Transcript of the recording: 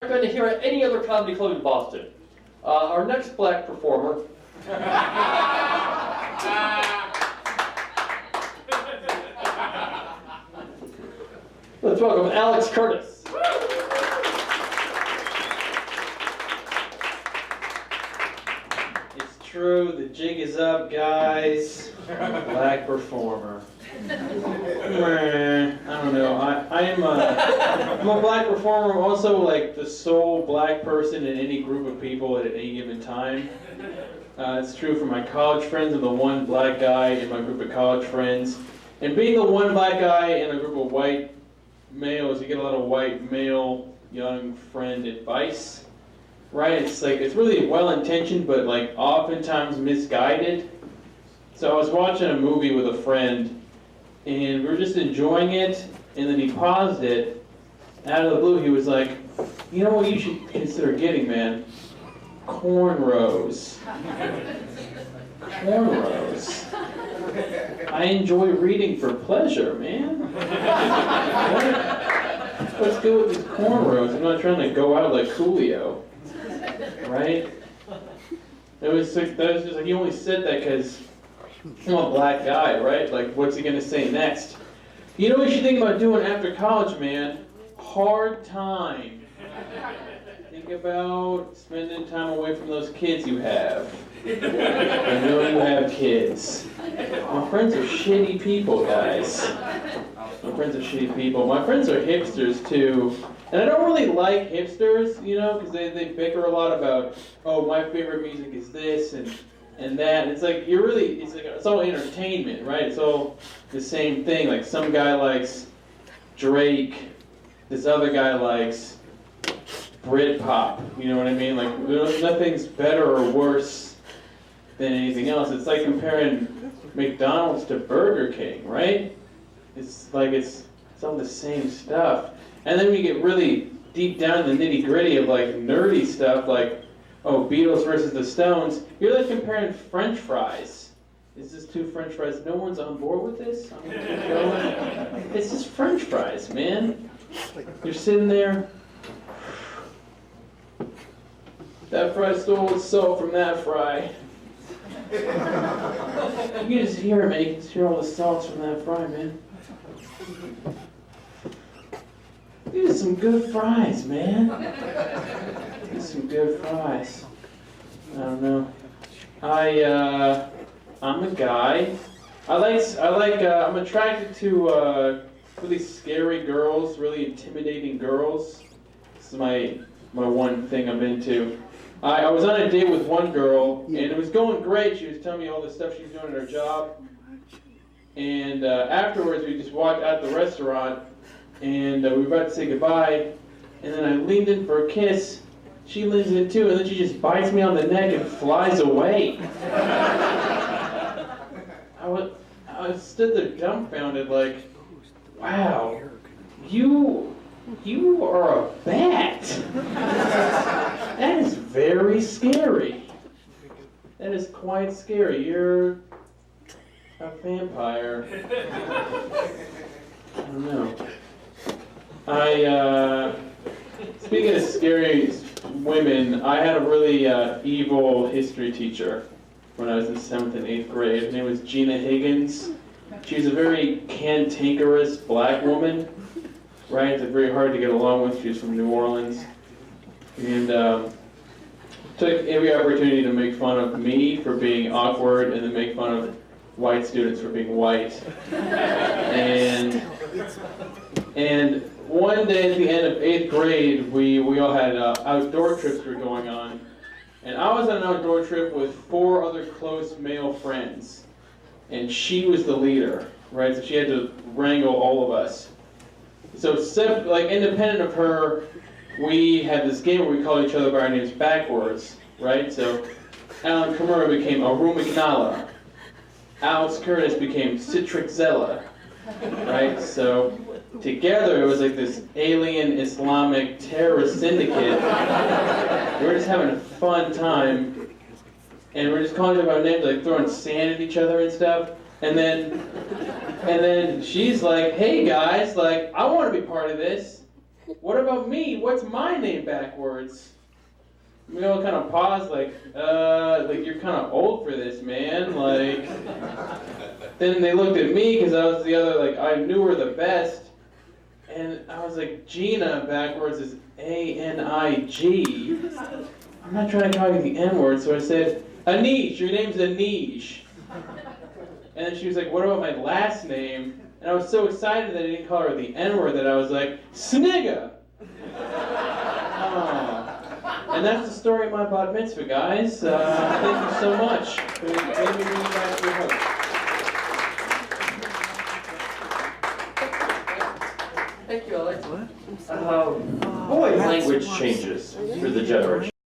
been to hear at any other comedy club in Boston. Our next black performer. Let's welcome Alex Curtis. It's true, the jig is up, guys. Black performer. I don't know. I'm a black performer. I'm also like the sole black person in any group of people at any given time. It's true for my college friends. I'm the one black guy in my group of college friends. And being the one black guy in a group of white males, you get a lot of white male young friend advice, right? It's like, it's really well-intentioned, but like oftentimes misguided. So I was watching a movie with a friend, and we were just enjoying it, and then he paused it. Out of the blue, he was like, you know what you should consider getting, man? Cornrows. Cornrows. I enjoy reading for pleasure, man. What's good with these cornrows? I'm not trying to go out like Coolio, right? It was like, that was just like, he only said that because I'm a black guy, right? Like, what's he gonna say next? You know what you should think about doing after college, man? Hard time. Think about spending time away from those kids you have. I know you have kids. My friends are shitty people, guys. My friends are shitty people. My friends are hipsters, too. And I don't really like hipsters, you know, because they bicker a lot about, oh, my favorite music is this and that. And it's like, it's all entertainment, right? It's all the same thing. Like, some guy likes Drake. This other guy likes Britpop. You know what I mean? Like, nothing's better or worse than anything else. It's like comparing McDonald's to Burger King, right? It's like it's all the same stuff. And then when you get really deep down in the nitty gritty of like nerdy stuff, like, oh, Beatles versus the Stones, you're like comparing French fries. Is this two French fries? No one's on board with this? I'm gonna keep going. It's just French fries, man. You're sitting there. That fry stole its soul from that fry. You can just hear it, man. You can just hear all the salts from that fry, man. These are some good fries, man. These are some good fries. I don't know. I'm a guy. I'm attracted to really scary girls, really intimidating girls. This is my one thing I'm into. I was on a date with one girl, and it was going great. She was telling me all the stuff she was doing at her job. And afterwards, we just walked out the restaurant, and we were about to say goodbye. And then I leaned in for a kiss. She leans in too, and then she just bites me on the neck and flies away. I stood there dumbfounded, like, wow, you are a bat. That is very scary. That is quite scary. You're a vampire. I don't know. Speaking of scary women, I had a really evil history teacher when I was in 7th and 8th grade. Her name was Gina Higgins. She was a very cantankerous black woman, right? It's very hard to get along with. She was from New Orleans. And took every opportunity to make fun of me for being awkward and then make fun of white students for being white. And one day at the end of 8th grade, we all had outdoor trips were going on. And I was on an outdoor trip with 4 other close male friends. And she was the leader, right? So she had to wrangle all of us. So like independent of her, we had this game where we called each other by our names backwards, right? So Alan Kimura became Aru McNalla. Alex Curtis became Citrixella, right? So together it was like this alien Islamic terrorist syndicate. We were just having a fun time, and we're just calling each other by names, like throwing sand at each other and stuff. And then she's like, hey guys, like, I want to be part of this. what about me? What's my name backwards? We all kind of paused, like you're kind of old for this, man. Like, then they looked at me because I was the other, like, I knew her the best. And I was like, Gina backwards is A-N-I-G. I'm not trying to call you the N-word, so I said, Anish, your name's Anish. And then she was like, what about my last name? And I was so excited that I didn't call her the N-word that I was like, Snigga! Oh. And that's the story of my bat mitzvah, guys. Thank you so much. Let me bring you back to your host. Thank you, Alex. Language changes through the generations.